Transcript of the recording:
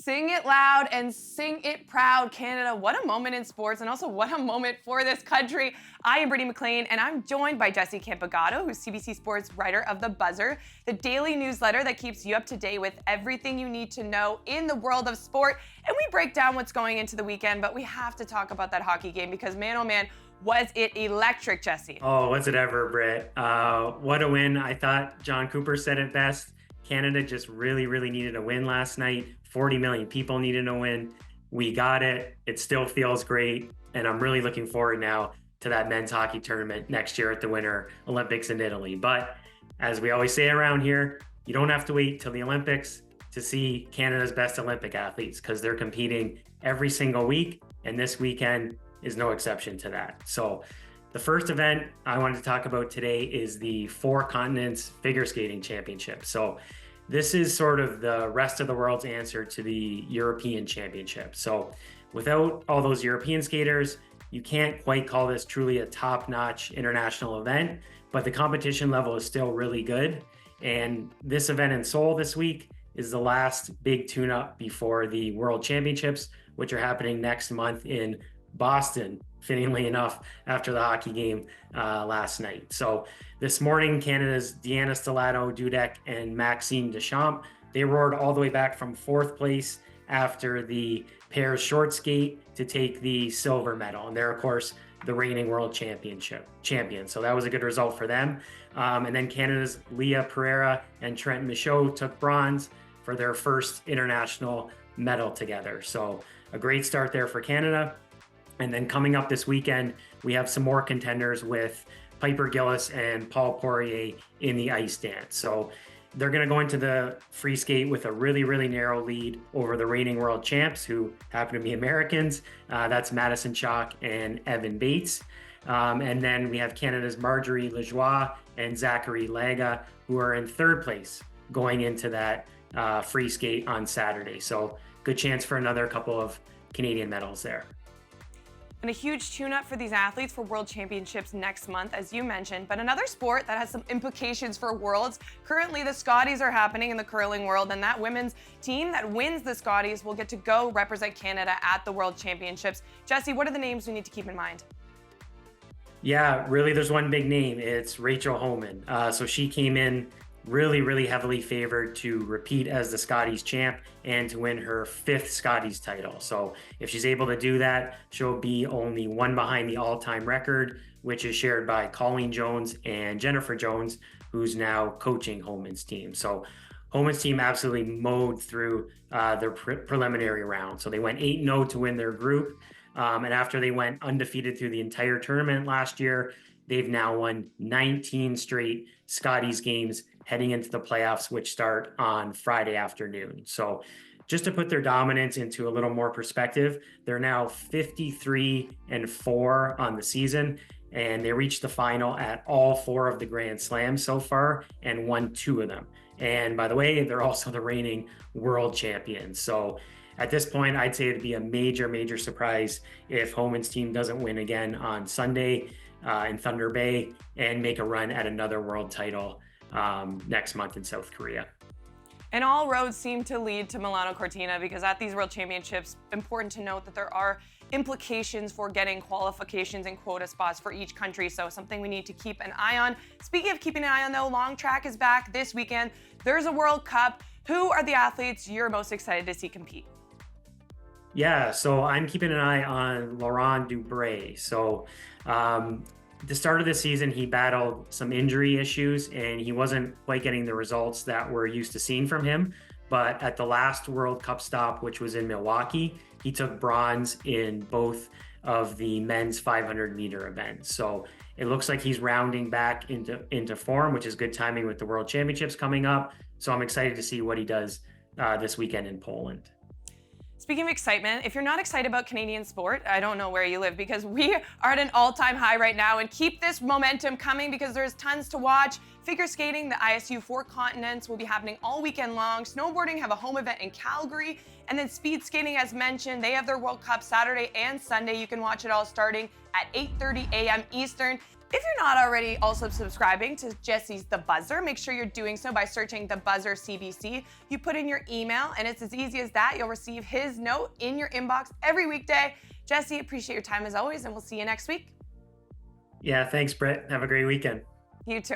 Sing it loud and sing it proud, Canada. What a moment in sports, and also what a moment for this country. I am Brittany McLean, and I'm joined by Jesse Campagato, who's CBC Sports writer of The Buzzer, the daily newsletter that keeps you up to date with everything you need to know in the world of sport. And we break down what's going into the weekend, but we have to talk about that hockey game because, man, oh man, was it electric, Jesse? Oh, was it ever, Britt? What a win. I thought John Cooper said it best. Canada just really needed a win last night. 40 million people needed a win. We got it. It still feels great. And I'm really looking forward now to that men's hockey tournament next year at the Winter Olympics in Italy. But as we always say around here, you don't have to wait till the Olympics to see Canada's best Olympic athletes because they're competing every single week. And this weekend is no exception to that. So the first event I wanted to talk about today is the Four Continents Figure Skating Championship. So this is sort of the rest of the world's answer to the European Championship. So without all those European skaters, you can't quite call this truly a top-notch international event, but the competition level is still really good. And this event in Seoul this week is the last big tune-up before the World Championships, which are happening next month in Boston, fittingly enough, after the hockey game last night. So this morning, Canada's Deanna Stellato Dudek and Maxime Deschamps, they roared all the way back from fourth place after the pairs short skate to take the silver medal. And they're, of course, the reigning world champion. So that was a good result for them. And then Canada's Leah Pereira and Trent Michaud took bronze for their first international medal together. So a great start there for Canada. And then coming up this weekend, we have some more contenders with Piper Gillis and Paul Poirier in the ice dance. So they're going to go into the free skate with a really narrow lead over the reigning world champs, who happen to be Americans. That's Madison Chalk and Evan Bates. And then we have Canada's Marjorie Lajoie and Zachary Laga, who are in third place going into that free skate on Saturday. So good chance for another couple of Canadian medals there. And a huge tune-up for these athletes for World Championships next month, as you mentioned. But another sport that has some implications for Worlds. Currently, the Scotties are happening in the curling world, and that women's team that wins the Scotties will get to go represent Canada at the World Championships. Jesse, what are the names we need to keep in mind? Yeah, really, there's one big name. It's Rachel Homan. So she came in really heavily favored to repeat as the Scotties champ and to win her fifth Scotties title. So if she's able to do that, she'll be only one behind the all-time record, which is shared by Colleen Jones and Jennifer Jones, who's now coaching Homan's team. So Homan's team absolutely mowed through their preliminary round. So they went 8-0 to win their group. And after they went undefeated through the entire tournament last year, they've now won 19 straight Scotties games heading into the playoffs, which start on Friday afternoon. So just to put their dominance into a little more perspective, they're now 53-4 on the season, and they reached the final at all four of the Grand Slams so far and won two of them. And by the way, they're also the reigning world champions. So at this point, I'd say it'd be a major surprise if Homan's team doesn't win again on Sunday in Thunder Bay and make a run at another world title next month in South Korea. And all roads seem to lead to Milano Cortina, because at these World Championships, important to note that there are implications for getting qualifications and quota spots for each country, so something we need to keep an eye on. Speaking of keeping an eye on, though, long track is back this weekend. There's a World Cup. Who are the athletes you're most excited to see compete? Yeah, so I'm keeping an eye on Laurent Dubray. So at the start of the season, he battled some injury issues and he wasn't quite getting the results that we're used to seeing from him. But at the last World Cup stop, which was in Milwaukee, he took bronze in both of the men's 500-meter events. So it looks like he's rounding back into form, which is good timing with the World Championships coming up. So I'm excited to see what he does this weekend in Poland. Speaking of excitement, if you're not excited about Canadian sport, I don't know where you live, because we are at an all-time high right now, and keep this momentum coming because there's tons to watch. Figure skating, the ISU Four Continents, will be happening all weekend long. Snowboarding have a home event in Calgary, and then speed skating, as mentioned, they have their World Cup Saturday and Sunday. You can watch it all starting at 8:30 a.m. Eastern. If you're not already also subscribing to Jesse's The Buzzer, make sure you're doing so by searching The Buzzer CBC. You put in your email, and it's as easy as that. You'll receive his note in your inbox every weekday. Jesse, appreciate your time as always, and we'll see you next week. Yeah, thanks, Brett. Have a great weekend. You too.